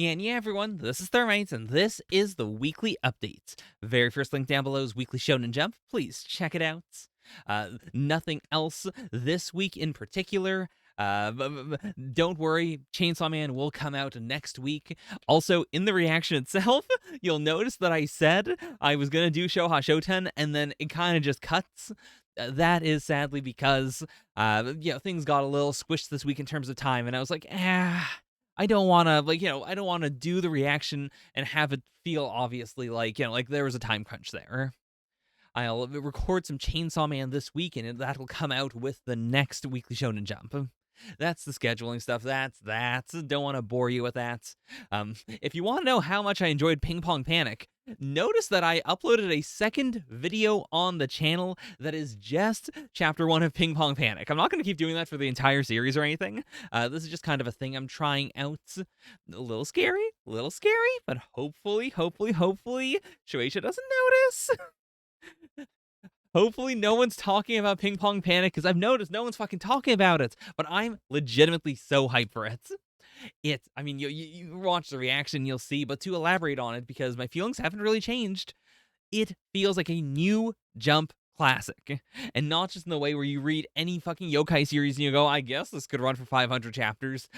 And yeah, everyone, this is Thermite, and this is the weekly update. Very first link down below is Weekly Shonen Jump. Please check it out. Nothing else this week in particular. Don't worry, Chainsaw Man will come out next week. Also, in the reaction itself, you'll notice that I said I was going to do Show-ha Shoten, and then it kind of just cuts. That is sadly because, things got a little squished this week in terms of time, and I was like, I don't want to, I don't want to do the reaction and have it feel obviously like there was a time crunch there. I'll record some Chainsaw Man this week, and that'll come out with the next Weekly Shonen Jump. That's the scheduling stuff. That's. Don't want to bore you with that. If you want to know how much I enjoyed Ping Pong Panic, notice that I uploaded a second video on the channel that is just Chapter 1 of Ping Pong Panic. I'm not going to keep doing that for the entire series or anything. This is just kind of a thing I'm trying out. A little scary, but hopefully, Shueisha doesn't notice. Hopefully no one's talking about Ping Pong Panic, because I've noticed no one's fucking talking about it, but I'm legitimately so hyped for it. You watch the reaction, you'll see, but to elaborate on it, because my feelings haven't really changed, it feels like a new Jump classic, and not just in the way where you read any fucking yokai series and you go, I guess this could run for 500 chapters.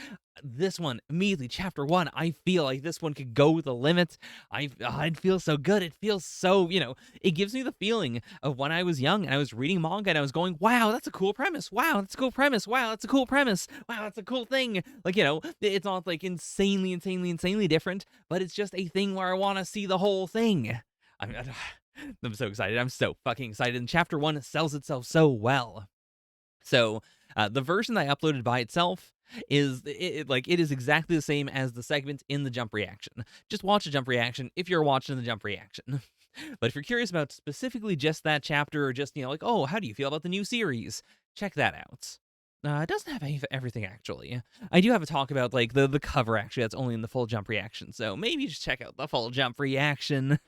This one, immediately, Chapter 1, I feel like this one could go the limit. I'd feel so good. It feels so, it gives me the feeling of when I was young and I was reading manga and I was going, wow, that's a cool premise. Wow, that's a cool premise. Wow, that's a cool premise. Wow, that's a cool thing. It's not like insanely different, but it's just a thing where I want to see the whole thing. I'm so excited. I'm so fucking excited. And Chapter 1 sells itself so well. So, the version that I uploaded by itself is it is exactly the same as the segment in the Jump reaction. Just watch the Jump reaction if you're watching the Jump reaction. But if you're curious about specifically just that chapter, or just, oh, how do you feel about the new series? Check that out. It doesn't have everything, actually. I do have a talk about, the cover, actually, that's only in the full Jump reaction, so maybe just check out the full Jump reaction.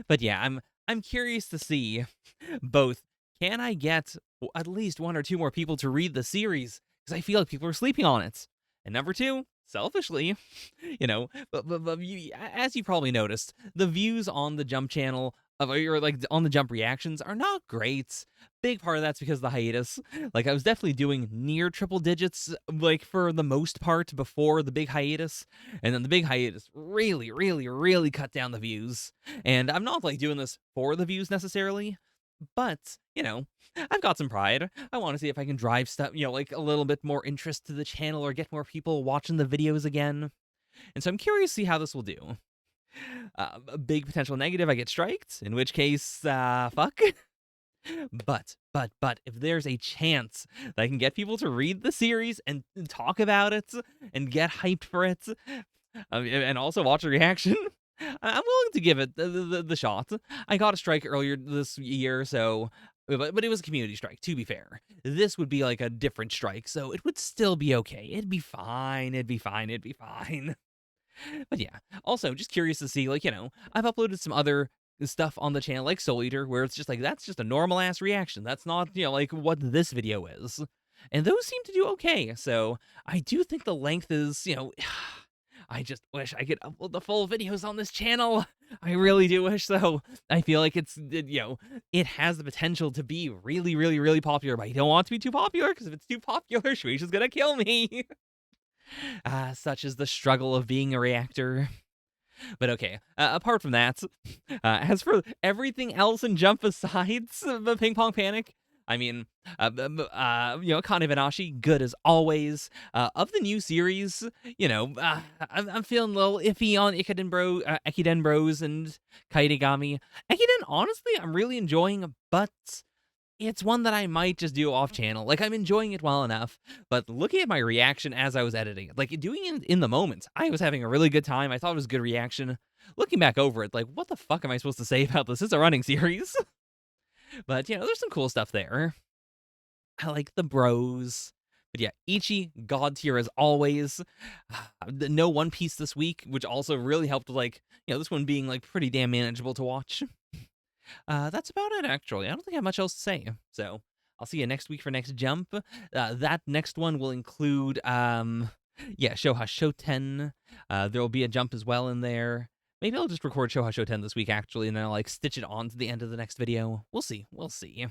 But yeah, I'm curious to see both, can I get at least one or two more people to read the series? Because I feel like people are sleeping on it. And number two, selfishly, as you probably noticed, the views on the Jump channel on the Jump reactions are not great. Big part of that's because of the hiatus. I was definitely doing near triple digits, for the most part before the big hiatus. And then the big hiatus really cut down the views. And I'm not, doing this for the views necessarily. But, I've got some pride. I want to see if I can drive stuff, a little bit more interest to the channel or get more people watching the videos again. And so I'm curious to see how this will do. A big potential negative, I get striked, in which case, fuck. But, if there's a chance that I can get people to read the series and talk about it and get hyped for it, and also watch a reaction, I'm willing to give it the shot. I got a strike earlier this year, so... But it was a community strike, to be fair. This would be a different strike, so it would still be okay. It'd be fine. But yeah, also, just curious to see, I've uploaded some other stuff on the channel, like Soul Eater, where it's just that's just a normal-ass reaction. That's not, what this video is. And those seem to do okay, so I do think the length is, I just wish I could upload the full videos on this channel. I really do wish so. I feel like it's, it has the potential to be really popular, but I don't want it to be too popular, because if it's too popular, Shueisha's gonna kill me. Such is the struggle of being a reactor. But okay, apart from that, as for everything else in Jump besides the Ping Pong Panic, Akane-banashi, good as always. Of the new series, I'm feeling a little iffy on Ekiden Bros and Kaedegami. Ekiden, honestly, I'm really enjoying, but it's one that I might just do off channel. I'm enjoying it well enough, but looking at my reaction as I was editing it, doing it in the moment, I was having a really good time. I thought it was a good reaction. Looking back over it, what the fuck am I supposed to say about this? It's a running series. But, there's some cool stuff there. I like the bros. But yeah, Ichi, god tier as always. No One Piece this week, which also really helped, this one being, pretty damn manageable to watch. That's about it, actually. I don't think I have much else to say. So, I'll see you next week for next Jump. That next one will include, Yeah, Show-ha Shoten. There will be a jump as well in there. Maybe I'll just record Show-ha Shoten this week, actually, and then I'll, like, stitch it on to the end of the next video. We'll see. We'll see.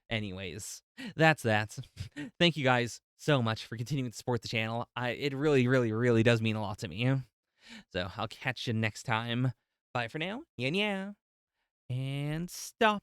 Anyways, that's that. Thank you guys so much for continuing to support the channel. It really, really, really does mean a lot to me. So I'll catch you next time. Bye for now. Yeah, yeah. And stop.